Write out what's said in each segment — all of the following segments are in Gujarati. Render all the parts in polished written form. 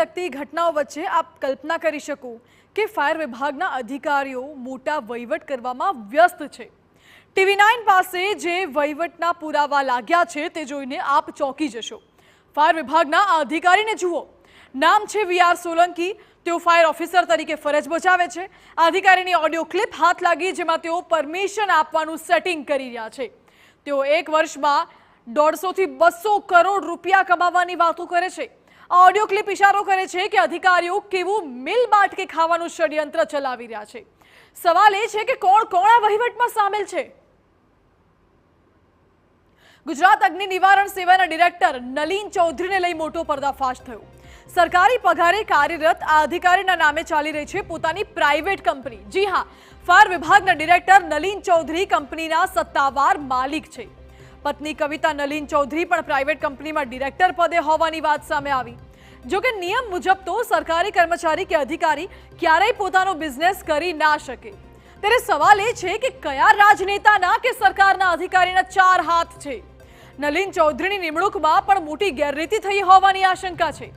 લગતી ઘટનાઓ વચ્ચે આપ કલ્પના કરી શકો કે ફાયર વિભાગના અધિકારીઓ મોટા વહીવટ કરવામાં વ્યસ્ત છે। TV9 પાસે જે વહીવટના પુરાવા લાગ્યા છે તે જોઈને આપ ચોંકી જશો। ફાયર વિભાગના આ અધિકારીને જુઓ, નામ છે VR સોલંકી। તેઓ ફાયર ઓફિસર તરીકે ફરજ બજાવે છે। આ અધિકારીની ઓડિયો ક્લિપ હાથ લાગી, જેમાં તેઓ પરમિશન આપવાનું સેટિંગ કરી રહ્યા છે। તેઓ એક વર્ષમાં 150 થી 200 કરોડ રૂપિયા કમાવાની વાતો કરે છે। આ ઓડિયો ક્લિપ ઇશારો કરે છે કે અધિકારીઓ કેવું મિલ બાટકે ખાવાનું ષડયંત્ર ચલાવી રહ્યા છે। સવાલ એ છે કે કોણ આ વહીવટમાં સામેલ છે? ગુજરાત અગ્નિ નિવારણ સેવાના ડિરેક્ટર નલિન ચૌધરીને લઈ મોટો પર્દાફાશ થયો। સરકારી પગારે કાર્યરત આ અધિકારીના નામે ચાલી રહી છે પોતાની પ્રાઇવેટ કંપની। જી હા, ફાયર વિભાગના ડિરેક્ટર નલિન ચૌધરી કંપનીના સત્તાવાર માલિક છે। પત્ની કવિતા નલિન ચૌધરી પણ પ્રાઇવેટ કંપનીમાં ડિરેક્ટર પદે હોવાની વાત સામે આવી। જો કે નિયમ મુજબ તો સરકારી કર્મચારી કે અધિકારી ક્યારેય પોતાનો બિઝનેસ કરી ના શકે। ત્યારે સવાલ એ છે કે કયા રાજનેતાના કે સરકારના અધિકારીના 4 હાથ છે? નલિન ચૌધરીની નિમણૂકમાં પણ મોટી ગેરરીતિ થઈ હોવાની આશંકા છે।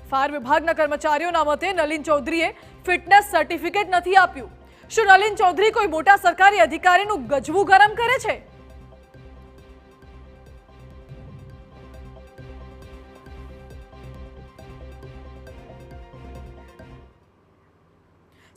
ફાયર વિભાગના કર્મચારીઓના મતે નલિન ચૌધરીએ ફિટનેસ સર્ટિફિકેટ નથી આપ્યું। શું નલિન ચૌધરી કોઈ મોટા સરકારી અધિકારીનું ગજવું ગરમ કરે છે?